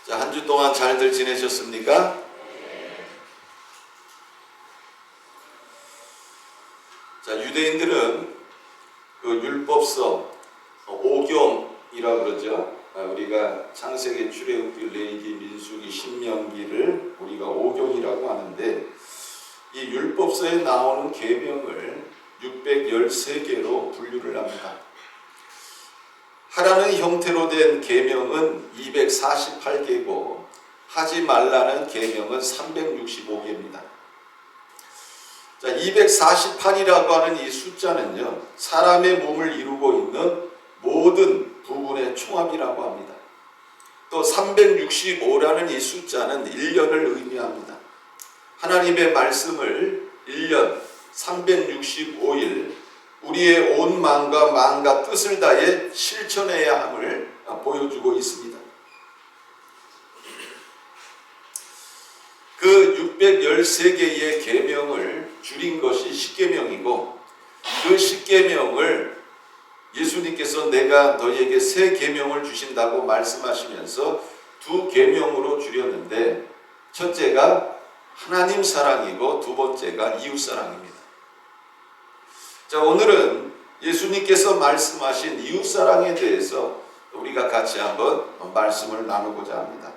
자, 한 주 동안 잘들 지내셨습니까? 자, 유대인들은 그 율법서, 오경이라고 그러죠. 우리가 창세기, 출애굽기, 레위기, 민수기, 신명기를 우리가 오경이라고 하는데, 이 율법서에 나오는 계명을 613개로 분류를 합니다. 하라는 형태로 된 계명은 248개고 하지 말라는 계명은 365개입니다. 자, 248이라고 하는 이 숫자는요, 사람의 몸을 이루고 있는 모든 부분의 총합이라고 합니다. 또 365라는 이 숫자는 1년을 의미합니다. 하나님의 말씀을 1년 365일 우리의 온 마음과 뜻을 다해 실천해야 함을 보여주고 있습니다. 그 613개의 계명을 줄인 것이 십계명이고, 그 십계명을 예수님께서 내가 너희에게 새 계명을 주신다고 말씀하시면서 두 계명으로 줄였는데, 첫째가 하나님 사랑이고 두 번째가 이웃 사랑입니다. 자, 오늘은 예수님께서 말씀하신 이웃 사랑에 대해서 우리가 같이 한번 말씀을 나누고자 합니다.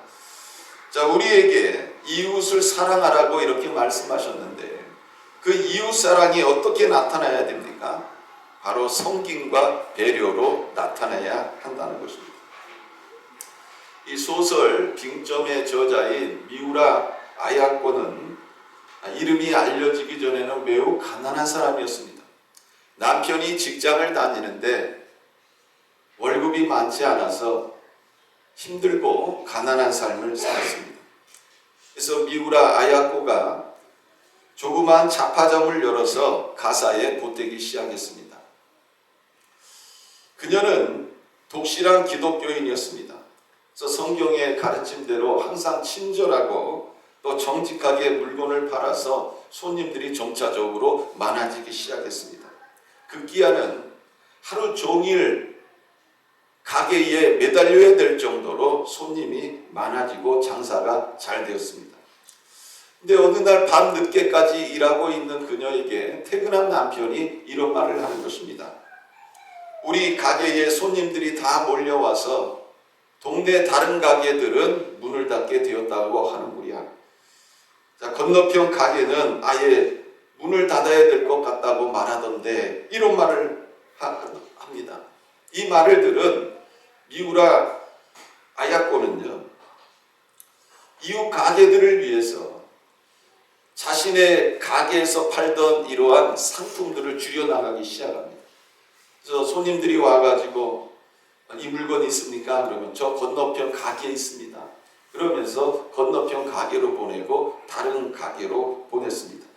자, 우리에게 이웃을 사랑하라고 이렇게 말씀하셨는데, 그 이웃 사랑이 어떻게 나타나야 됩니까? 바로 섬김과 배려로 나타나야 한다는 것입니다. 이 소설 빙점의 저자인 미우라 아야코는 이름이 알려지기 전에는 매우 가난한 사람이었습니다. 남편이 직장을 다니는데 월급이 많지 않아서 힘들고 가난한 삶을 살았습니다. 그래서 미우라 아야코가 조그만 잡화점을 열어서 가사에 보태기 시작했습니다. 그녀는 독실한 기독교인이었습니다. 그래서 성경의 가르침대로 항상 친절하고 또 정직하게 물건을 팔아서 손님들이 점차적으로 많아지기 시작했습니다. 급기야는 하루 종일 가게에 매달려야 될 정도로 손님이 많아지고 장사가 잘 되었습니다. 근데 어느 날 밤 늦게까지 일하고 있는 그녀에게 퇴근한 남편이 이런 말을 하는 것입니다. 우리 가게에 손님들이 다 몰려와서 동네 다른 가게들은 문을 닫게 되었다고 하는구야. 자, 건너편 가게는 아예 문을 닫아야 될 것 같다고 말하던데, 이런 말을 합니다. 이 말을 들은 미우라 아야코는요, 이웃 가게들을 위해서 자신의 가게에서 팔던 이러한 상품들을 줄여나가기 시작합니다. 그래서 손님들이 와가지고 이 물건 있습니까? 그러면 저 건너편 가게에 있습니다. 그러면서 건너편 가게로 보내고 다른 가게로 보냈습니다.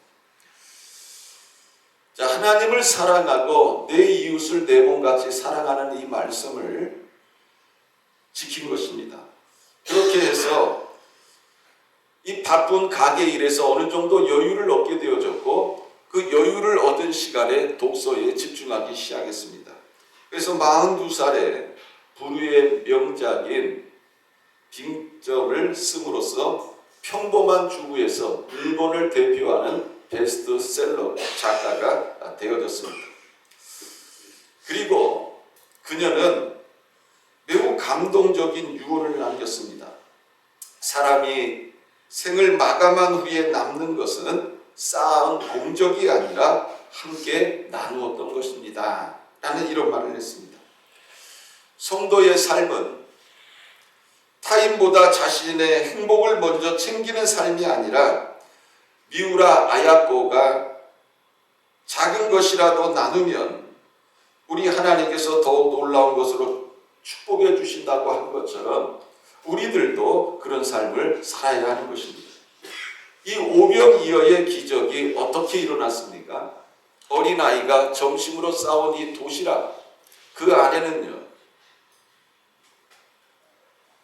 자, 하나님을 사랑하고 내 이웃을 내 몸같이 사랑하는 이 말씀을 지킨 것입니다. 그렇게 해서 이 바쁜 가게 일에서 어느 정도 여유를 얻게 되어졌고, 그 여유를 얻은 시간에 독서에 집중하기 시작했습니다. 그래서 42살에 불후의 명작인 빙점을 씀으로써 평범한 주부에서 일본을 대표하는 베스트셀러 작가가 되어졌습니다. 그리고 그녀는 매우 감동적인 유언을 남겼습니다. 사람이 생을 마감한 후에 남는 것은 쌓은 공적이 아니라 함께 나누었던 것입니다. 라는 이런 말을 했습니다. 성도의 삶은 타인보다 자신의 행복을 먼저 챙기는 삶이 아니라 미우라 아야코가 작은 것이라도 나누면 우리 하나님께서 더욱 놀라운 것으로 축복해 주신다고 한 것처럼 우리들도 그런 삶을 살아야 하는 것입니다. 이 오병이어의 기적이 어떻게 일어났습니까? 어린아이가 점심으로 싸온 이 도시락, 그 안에는요,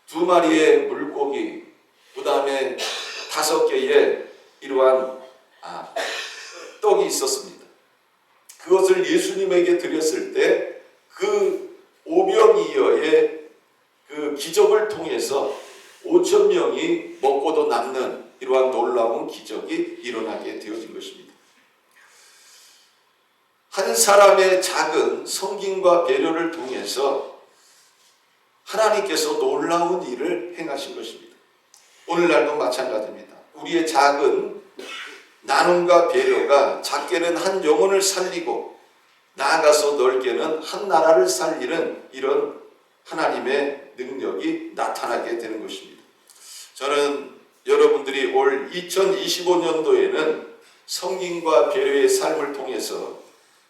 2마리의 물고기, 그 다음에 5개의 이러한 떡이 있었습니다. 그것을 예수님에게 드렸을 때 그 오병이어의 그 기적을 통해서 5천 명이 먹고도 남는 이러한 놀라운 기적이 일어나게 되어진 것입니다. 한 사람의 작은 섬김과 배려를 통해서 하나님께서 놀라운 일을 행하신 것입니다. 오늘날도 마찬가지입니다. 우리의 작은 나눔과 배려가 작게는 한 영혼을 살리고 나아가서 넓게는 한 나라를 살리는 이런 하나님의 능력이 나타나게 되는 것입니다. 저는 여러분들이 올 2025년도에는 섬김과 배려의 삶을 통해서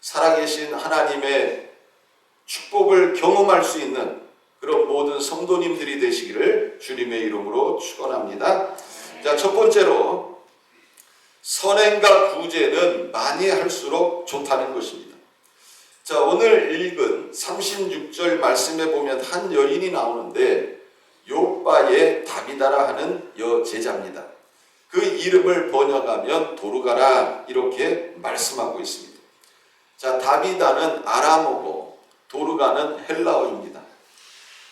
살아계신 하나님의 축복을 경험할 수 있는 그런 모든 성도님들이 되시기를 주님의 이름으로 축원합니다. 자, 첫 번째로 선행과 구제는 많이 할수록 좋다는 것입니다. 자, 오늘 읽은 36절 말씀에 보면 한 여인이 나오는데 욥바의 다비다라 하는 여제자입니다. 그 이름을 번역하면 도르가라 이렇게 말씀하고 있습니다. 자, 다비다는 아람어고 도르가는 헬라어입니다.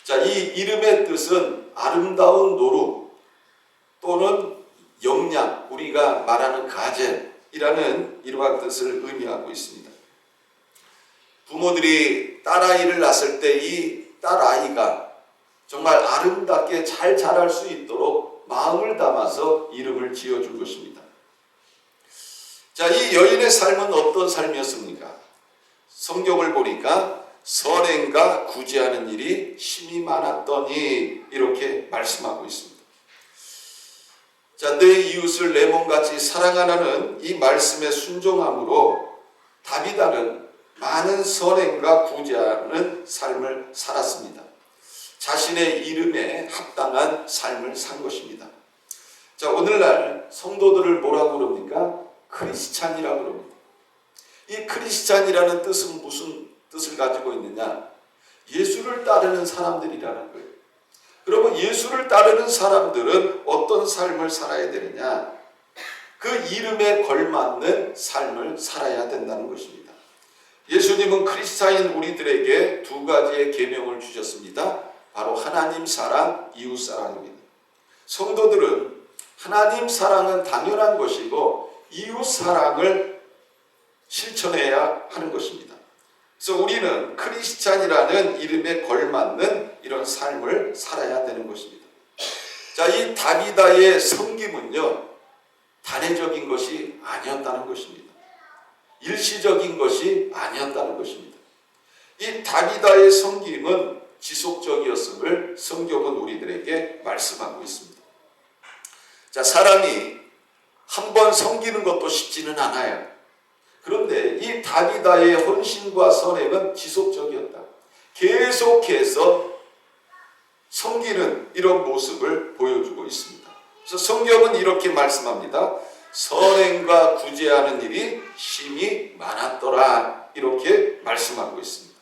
자, 이 이름의 뜻은 아름다운 노루 또는 영양, 우리가 말하는 가젤이라는 이러한 뜻을 의미하고 있습니다. 부모들이 딸아이를 낳았을 때 이 딸아이가 정말 아름답게 잘 자랄 수 있도록 마음을 담아서 이름을 지어준 것입니다. 자, 이 여인의 삶은 어떤 삶이었습니까? 성경을 보니까 선행과 구제하는 일이 심히 많았더니 이렇게 말씀하고 있습니다. 자, 내 이웃을 내 몸같이 사랑하라는 이 말씀에 순종함으로 다비다는 많은 선행과 구제하는 삶을 살았습니다. 자신의 이름에 합당한 삶을 산 것입니다. 자, 오늘날 성도들을 뭐라고 그럽니까? 크리스찬이라고 그럽니다. 이 크리스찬이라는 뜻은 무슨 뜻을 가지고 있느냐? 예수를 따르는 사람들이라는 거예요. 그러면 예수를 따르는 사람들은 어떤 삶을 살아야 되느냐? 그 이름에 걸맞는 삶을 살아야 된다는 것입니다. 예수님은 크리스찬인 우리들에게 두 가지의 계명을 주셨습니다. 바로 하나님 사랑, 이웃 사랑입니다. 성도들은 하나님 사랑은 당연한 것이고 이웃 사랑을 실천해야 하는 것입니다. 그래서 우리는 크리스찬이라는 이름에 걸맞는 이런 삶을 살아야 되는 것입니다. 자, 이 다비다의 섬김은요, 단회적인 것이 아니었다는 것입니다. 일시적인 것이 아니었다는 것입니다. 이 다비다의 섬김은 지속적이었음을 성경은 우리들에게 말씀하고 있습니다. 자, 사람이 한 번 섬기는 것도 쉽지는 않아요. 그런데 이 다비다의 헌신과 선행은 지속적이었다. 계속해서 섬기는 이런 모습을 보여주고 있습니다. 그래서 성경은 이렇게 말씀합니다. 선행과 구제하는 일이 심히 많았더라. 이렇게 말씀하고 있습니다.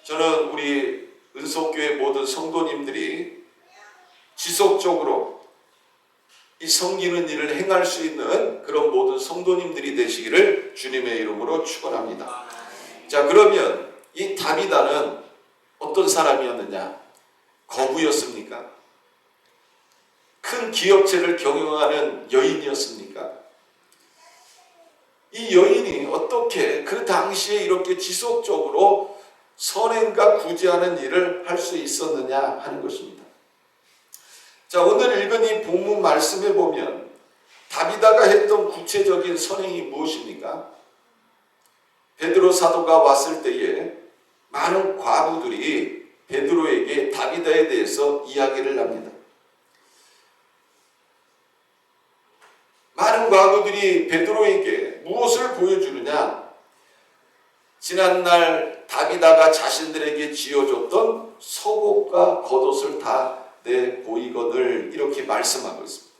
저는 우리 은속교회 모든 성도님들이 지속적으로 이 섬기는 일을 행할 수 있는 그런 모든 성도님들이 되시기를 주님의 이름으로 축원합니다. 자, 그러면 이 다비다는 어떤 사람이었느냐? 거부였습니까? 큰 기업체를 경영하는 여인이었습니까? 이 여인이 어떻게 그 당시에 이렇게 지속적으로 선행과 구제하는 일을 할 수 있었느냐 하는 것입니다. 자, 오늘 읽은 이 본문 말씀에 보면 다비다가 했던 구체적인 선행이 무엇입니까? 베드로 사도가 왔을 때에 많은 과부들이 베드로에게 다비다에 대해서 이야기를 합니다. 많은 과부들이 베드로에게 무엇을 보여주느냐? 지난날 다비다가 자신들에게 지어줬던 속옷과 겉옷을 다 내 보이거늘 이렇게 말씀하고 있습니다.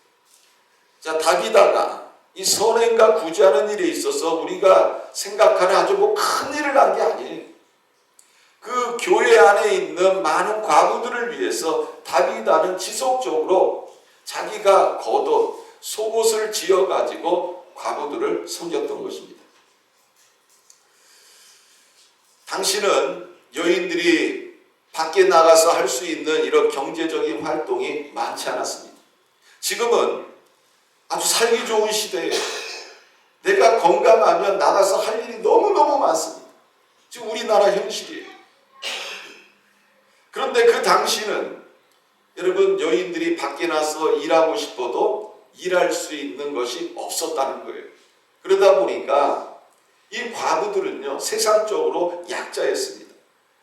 자, 다비다가 이 선행과 구제하는 일에 있어서 우리가 생각하는 아주 큰 일을 한 게 아니에요. 그 교회 안에 있는 많은 과부들을 위해서 다비다는 지속적으로 자기가 겉옷, 속옷을 지어가지고 과부들을 섬겼던 것입니다. 당신은 여인들이 밖에 나가서 할 수 있는 이런 경제적인 활동이 많지 않았습니다. 지금은 아주 살기 좋은 시대예요. 내가 건강하면 나가서 할 일이 너무너무 많습니다. 지금 우리나라 현실이에요. 그런데 그 당시는 여러분, 여인들이 밖에 나서 일하고 싶어도 일할 수 있는 것이 없었다는 거예요. 그러다 보니까 이 과부들은요, 세상적으로 약자였습니다.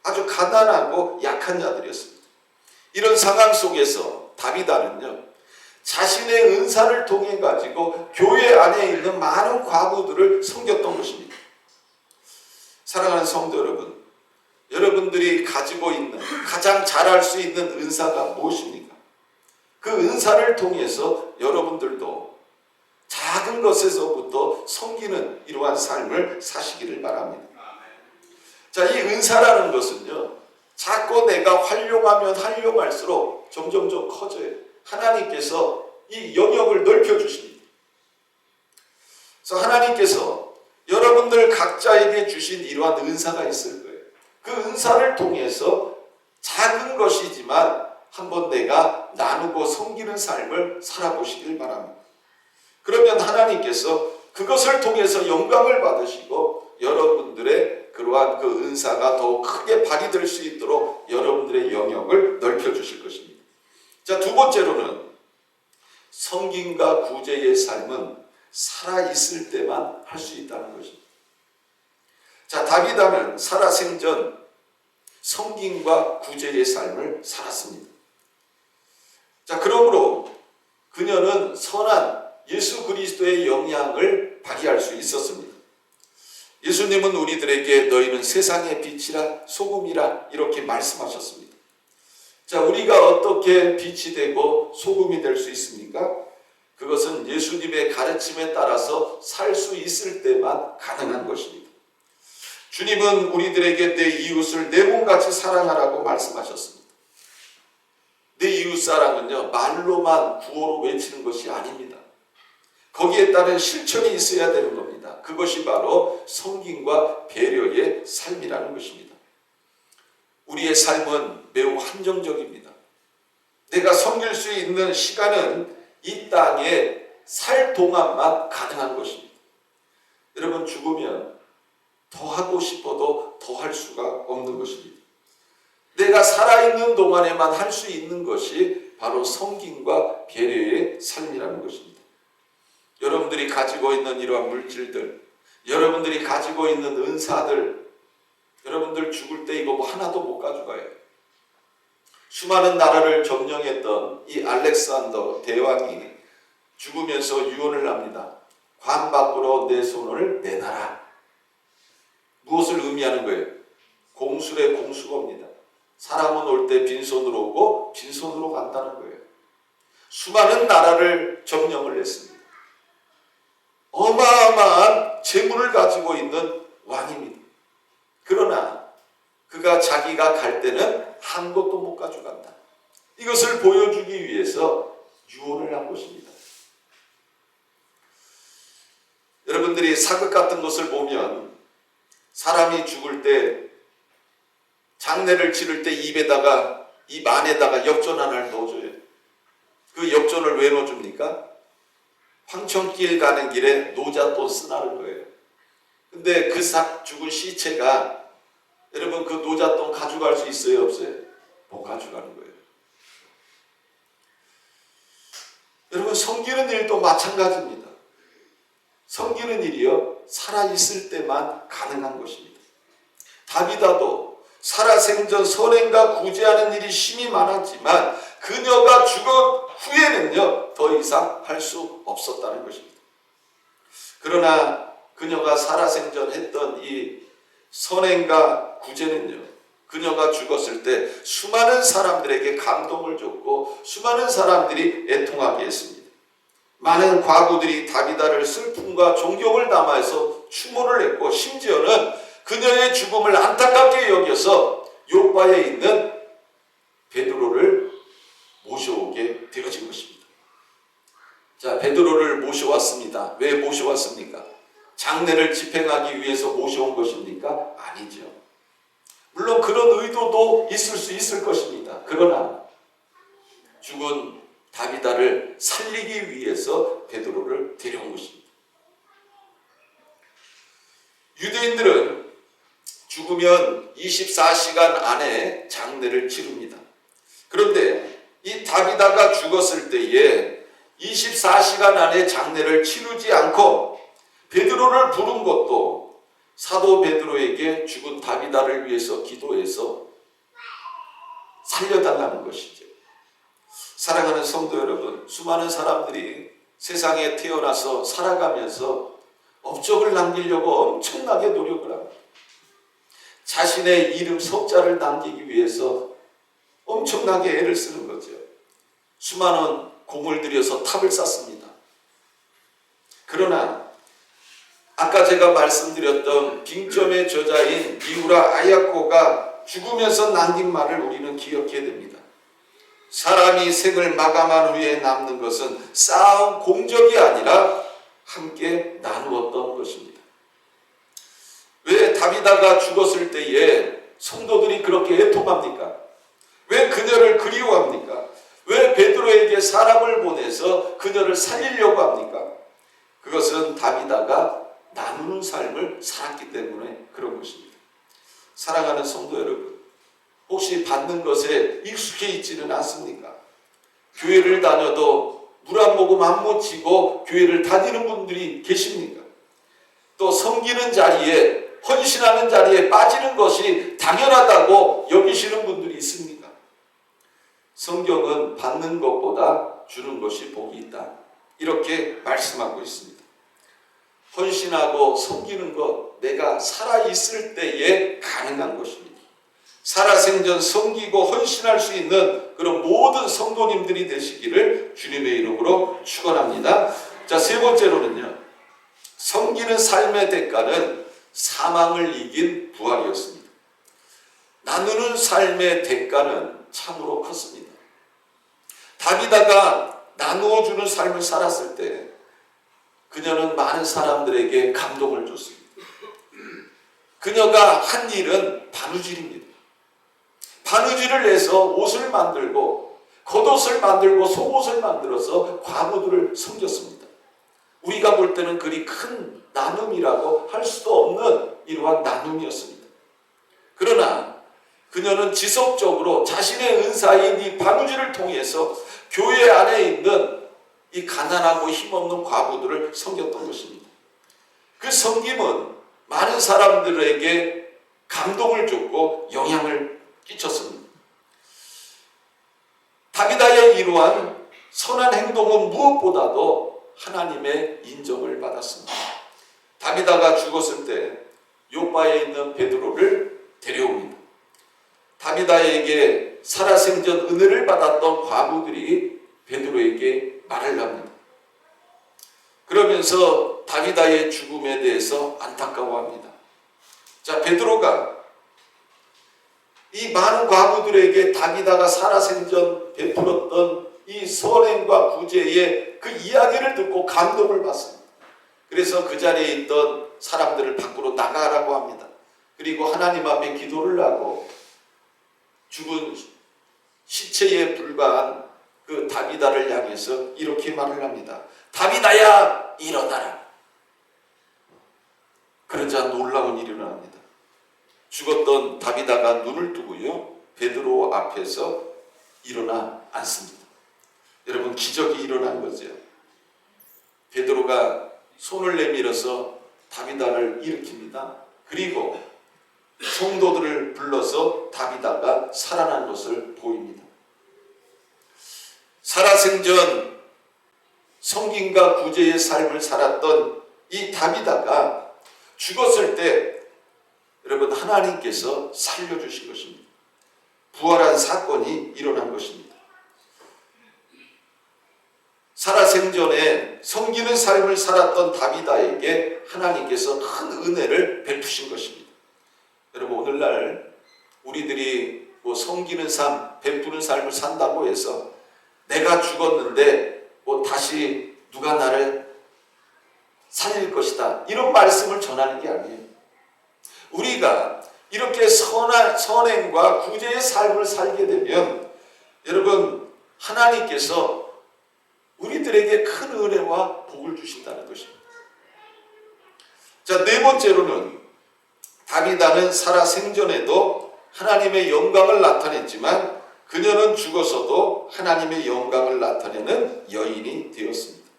아주 가난하고 약한 자들이었습니다. 이런 상황 속에서 다비다는요, 자신의 은사를 통해 가지고 교회 안에 있는 많은 과부들을 섬겼던 것입니다. 사랑하는 성도 여러분, 여러분들이 가지고 있는 가장 잘할 수 있는 은사가 무엇입니까? 그 은사를 통해서 여러분들도 작은 것에서부터 섬기는 이러한 삶을 사시기를 바랍니다. 자, 이 은사라는 것은요, 자꾸 내가 활용하면 활용할수록 점점점 커져요. 하나님께서 이 영역을 넓혀주십니다. 그래서 하나님께서 여러분들 각자에게 주신 이러한 은사가 있을 거예요. 그 은사를 통해서 작은 것이지만 한번 내가 나누고 섬기는 삶을 살아보시길 바랍니다. 그러면 하나님께서 그것을 통해서 영광을 받으시고 여러분들의 그러한 그 은사가 더욱 크게 발휘될 수 있도록 여러분들의 영역을 넓혀주실 것입니다. 자, 두 번째로는 섬김과 구제의 삶은 살아있을 때만 할 수 있다는 것입니다. 자, 다비다는 살아생전 섬김과 구제의 삶을 살았습니다. 자, 그러므로 그녀는 선한 예수 그리스도의 영향을 발휘할 수 있었습니다. 예수님은 우리들에게 너희는 세상의 빛이라 소금이라 이렇게 말씀하셨습니다. 자, 우리가 어떻게 빛이 되고 소금이 될 수 있습니까? 그것은 예수님의 가르침에 따라서 살 수 있을 때만 가능한 것입니다. 주님은 우리들에게 내 이웃을 내 몸같이 사랑하라고 말씀하셨습니다. 내 이웃 사랑은요, 말로만 구호로 외치는 것이 아닙니다. 거기에 따른 실천이 있어야 되는 겁니다. 그것이 바로 섬김과 배려의 삶이라는 것입니다. 우리의 삶은 매우 한정적입니다. 내가 섬길 수 있는 시간은 이 땅에 살 동안만 가능한 것입니다. 여러분, 죽으면 더 하고 싶어도 더 할 수가 없는 것입니다. 내가 살아있는 동안에만 할 수 있는 것이 바로 섬김과 배려의 삶이라는 것입니다. 여러분들이 가지고 있는 이러한 물질들, 여러분들이 가지고 있는 은사들, 여러분들 죽을 때 이거 뭐 하나도 못 가져가요. 수많은 나라를 점령했던 이 알렉산더 대왕이 죽으면서 유언을 합니다. 관 밖으로 내 손을 내놔라. 무엇을 의미하는 거예요? 공술의 공수거입니다. 사람은 올 때 빈손으로 오고 빈손으로 간다는 거예요. 수많은 나라를 점령을 했습니다. 어마어마한 재물을 가지고 있는 왕입니다. 그러나 그가 자기가 갈 때는 한 것도 못 가져간다. 이것을 보여주기 위해서 유언을 한 것입니다. 여러분들이 사극 같은 것을 보면 사람이 죽을 때 장례를 치를 때 입 안에다가 역전 하나를 넣어줘요. 그 역전을 왜 넣어줍니까? 황천길 가는 길에 노잣돈 쓰라는 거예요. 근데 그 죽은 시체가 여러분 그 노잣돈 가져갈 수 있어요, 없어요? 못 가져가는 거예요. 여러분, 섬기는 일도 마찬가지입니다. 섬기는 일이요, 살아있을 때만 가능한 것입니다. 다비다도 살아생전 선행과 구제하는 일이 심히 많았지만 그녀가 죽은 후에는요, 더 이상 할 수 없었다는 것입니다. 그러나 그녀가 살아생전 했던 이 선행과 구제는요, 그녀가 죽었을 때 수많은 사람들에게 감동을 줬고 수많은 사람들이 애통하게 했습니다. 많은 과부들이 다비다를 슬픔과 존경을 담아서 추모를 했고 심지어는 그녀의 죽음을 안타깝게 여겨서 요바에 있는 베드로를 모셔오게 되어진 것입니다. 자, 베드로를 모셔왔습니다. 왜 모셔왔습니까? 장례를 집행하기 위해서 모셔온 것입니까? 아니죠. 물론 그런 의도도 있을 수 있을 것입니다. 그러나 죽은 다비다를 살리기 위해서 베드로를 데려온 것입니다. 유대인들은 죽으면 24시간 안에 장례를 치릅니다. 그런데 이 다비다가 죽었을 때에 24시간 안에 장례를 치르지 않고 베드로를 부른 것도 사도 베드로에게 죽은 다비다를 위해서 기도해서 살려달라는 것이죠. 사랑하는 성도 여러분, 수많은 사람들이 세상에 태어나서 살아가면서 업적을 남기려고 엄청나게 노력을 합니다. 자신의 이름 석자를 남기기 위해서 엄청나게 애를 쓰는 거죠. 수많은 공을 들여서 탑을 쌓습니다. 그러나 아까 제가 말씀드렸던 빙점의 저자인 미우라 아야코가 죽으면서 남긴 말을 우리는 기억해야 됩니다. 사람이 생을 마감한 후에 남는 것은 쌓은 공적이 아니라 함께 나누었던 것입니다. 왜 다비다가 죽었을 때에 성도들이 그렇게 애통합니까? 왜 그녀를 그리워합니까? 왜 베드로에게 사람을 보내서 그녀를 살리려고 합니까? 그것은 다비다가 나누는 삶을 살았기 때문에 그런 것입니다. 사랑하는 성도 여러분, 혹시 받는 것에 익숙해 있지는 않습니까? 교회를 다녀도 물 한 모금 안 묻히고 교회를 다니는 분들이 계십니까? 또 섬기는 자리에, 헌신하는 자리에 빠지는 것이 당연하다고 여기시는 분들이 있습니까? 성경은 받는 것보다 주는 것이 복이 있다, 이렇게 말씀하고 있습니다. 헌신하고 섬기는 것, 내가 살아있을 때에 가능한 것입니다. 살아생전 섬기고 헌신할 수 있는 그런 모든 성도님들이 되시기를 주님의 이름으로 축원합니다. 자, 세 번째로는요, 섬기는 삶의 대가는 사망을 이긴 부활이었습니다. 나누는 삶의 대가는 참으로 컸습니다. 다비다가 나누어주는 삶을 살았을 때 그녀는 많은 사람들에게 감동을 줬습니다. 그녀가 한 일은 바느질입니다. 바느질을 해서 옷을 만들고 겉옷을 만들고 속옷을 만들어서 과부들을 섬겼습니다. 우리가 볼 때는 그리 큰 나눔이라고 할 수도 없는 이러한 나눔이었습니다. 그러나 그녀는 지속적으로 자신의 은사인 이 바느질을 통해서 교회 안에 있는 이 가난하고 힘없는 과부들을 섬겼던 것입니다. 그 섬김은 많은 사람들에게 감동을 줬고 영향을 끼쳤습니다. 다비다의 이러한 선한 행동은 무엇보다도 하나님의 인정을 받았습니다. 다비다가 죽었을 때 요바에 있는 베드로를 데려옵니다. 다비다에게 살아생전 은혜를 받았던 과부들이 베드로에게 말을 합니다. 그러면서 다비다의 죽음에 대해서 안타까워합니다. 자, 베드로가 이 많은 과부들에게 다비다가 살아생전 베풀었던 이 선행과 구제의 그 이야기를 듣고 감동을 받습니다. 그래서 그 자리에 있던 사람들을 밖으로 나가라고 합니다. 그리고 하나님 앞에 기도를 하고 죽은 시체에 불과한 그 다비다를 향해서 이렇게 말을 합니다. 다비다야, 일어나라. 그러자 놀라운 일이 일어납니다. 죽었던 다비다가 눈을 뜨고요, 베드로 앞에서 일어나 앉습니다. 여러분, 기적이 일어난 거죠. 베드로가 손을 내밀어서 다비다를 일으킵니다. 그리고 성도들을 불러서 다비다가 살아난 것을 보입니다. 살아생전 성김과 구제의 삶을 살았던 이 다비다가 죽었을 때 여러분, 하나님께서 살려주신 것입니다. 부활한 사건이 일어난 것입니다. 살아생전에 섬기는 삶을 살았던 다비다에게 하나님께서 큰 은혜를 베푸신 것입니다. 여러분, 오늘날 우리들이 섬기는 삶, 베푸는 삶을 산다고 해서 내가 죽었는데 다시 누가 나를 살릴 것이다, 이런 말씀을 전하는 게 아니에요. 우리가 이렇게 선행과 구제의 삶을 살게 되면 여러분 하나님께서 우리들에게 큰 은혜와 복을 주신다는 것입니다. 자, 네 번째로는 다비다는 살아 생전에도 하나님의 영광을 나타냈지만 그녀는 죽어서도 하나님의 영광을 나타내는 여인이 되었습니다.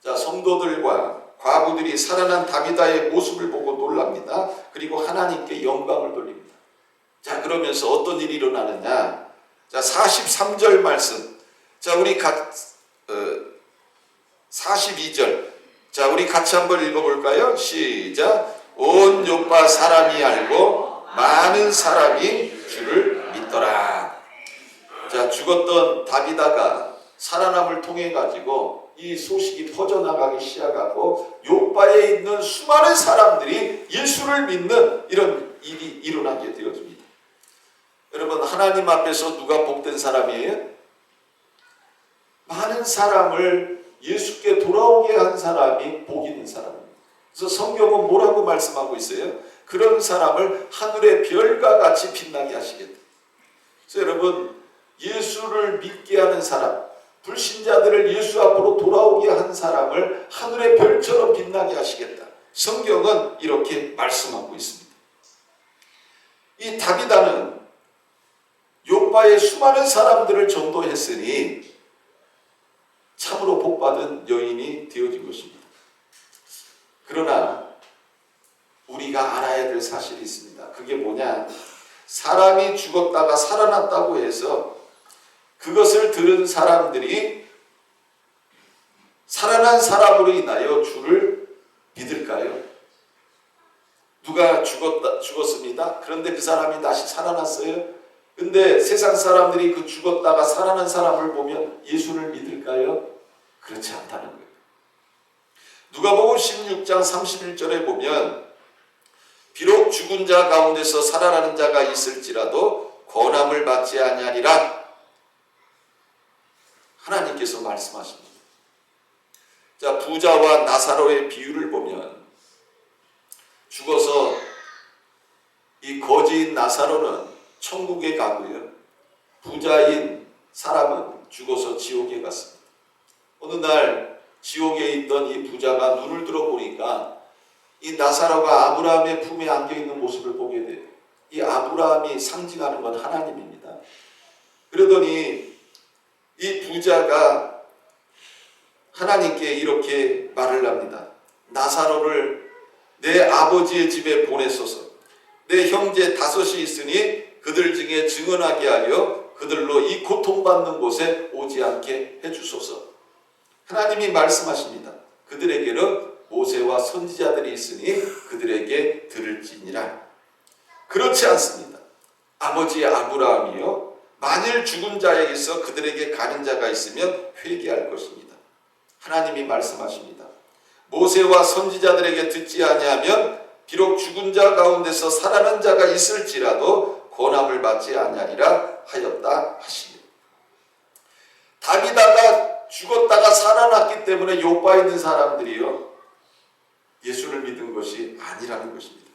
자, 성도들과 과부들이 살아난 다비다의 모습을 보고 놀랍니다. 그리고 하나님께 영광을 돌립니다. 자, 그러면서 어떤 일이 일어나느냐? 자, 43절 말씀. 자, 우리 42절. 자, 우리 같이 한번 읽어볼까요? 시작. 온 요파 사람이 알고 많은 사람이 주를 믿더라. 자, 죽었던 다비다가 살아남을 통해 가지고 이 소식이 퍼져나가기 시작하고 요파에 있는 수많은 사람들이 예수를 믿는 이런 일이 일어나게 되어집니다. 여러분, 하나님 앞에서 누가 복된 사람이에요? 많은 사람을 예수께 돌아오게 한 사람이 복 있는 사람입니다. 그래서 성경은 뭐라고 말씀하고 있어요? 그런 사람을 하늘의 별과 같이 빛나게 하시겠다. 그래서 여러분, 예수를 믿게 하는 사람, 불신자들을 예수 앞으로 돌아오게 한 사람을 하늘의 별처럼 빛나게 하시겠다. 성경은 이렇게 말씀하고 있습니다. 이 다비다는 요파의 수많은 사람들을 전도했으니 참으로 복받은 여인이 되어진 것입니다. 그러나 우리가 알아야 될 사실이 있습니다. 그게 뭐냐? 사람이 죽었다가 살아났다고 해서 그것을 들은 사람들이 살아난 사람으로 인하여 주를 믿을까요? 누가 죽었습니다. 그런데 그 사람이 다시 살아났어요. 근데 세상 사람들이 그 죽었다가 살아난 사람을 보면 예수를 믿을까요? 그렇지 않다는 거예요. 누가복음 16장 31절에 보면 비록 죽은 자 가운데서 살아나는 자가 있을지라도 권함을 받지 아니하리라 하나님께서 말씀하십니다. 자, 부자와 나사로의 비유를 보면 죽어서 이 거지인 나사로는 천국에 가고요. 부자인 사람은 죽어서 지옥에 갔습니다. 어느 날 지옥에 있던 이 부자가 눈을 들어보니까 이 나사로가 아브라함의 품에 안겨있는 모습을 보게 돼요. 이 아브라함이 상징하는 건 하나님입니다. 그러더니 이 부자가 하나님께 이렇게 말을 합니다. 나사로를 내 아버지의 집에 보내소서. 내 형제 5이 있으니 그들 중에 증언하게 하려 그들로 이 고통받는 곳에 오지 않게 해주소서. 하나님이 말씀하십니다. 그들에게는 모세와 선지자들이 있으니 그들에게 들을지니라. 그렇지 않습니다. 아버지 아브라함이요, 만일 죽은 자에게서 그들에게 가는 자가 있으면 회개할 것입니다. 하나님이 말씀하십니다. 모세와 선지자들에게 듣지 아니하면 비록 죽은 자 가운데서 살아난 자가 있을지라도 권함을 받지 아니하리라 하였다 하시니, 다비다가 죽었다가 살아났기 때문에 요파에 있는 사람들이요 예수를 믿은 것이 아니라는 것입니다.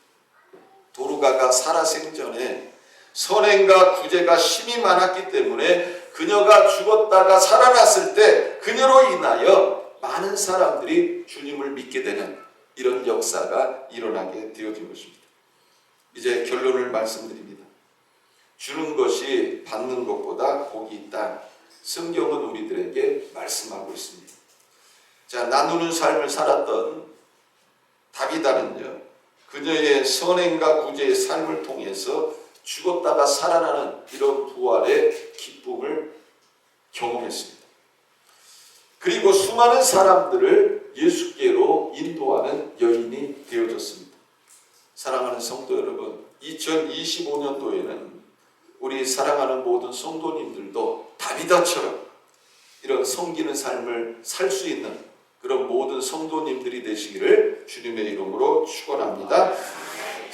도르가가 살아생전에 선행과 구제가 심히 많았기 때문에 그녀가 죽었다가 살아났을 때 그녀로 인하여 많은 사람들이 주님을 믿게 되는 이런 역사가 일어나게 되어진 것입니다. 이제 결론을 말씀드립니다. 주는 것이 받는 것보다 복이 있다. 성경은 우리들에게 말씀하고 있습니다. 자, 나누는 삶을 살았던 다비다는요, 그녀의 선행과 구제의 삶을 통해서 죽었다가 살아나는 이런 부활의 기쁨을 경험했습니다. 그리고 수많은 사람들을 예수께로 인도하는 여인이 되어졌습니다. 사랑하는 성도 여러분, 2025년도에는 우리 사랑하는 모든 성도님들도 다비다처럼 이런 섬기는 삶을 살 수 있는 그런 모든 성도님들이 되시기를 주님의 이름으로 축원합니다.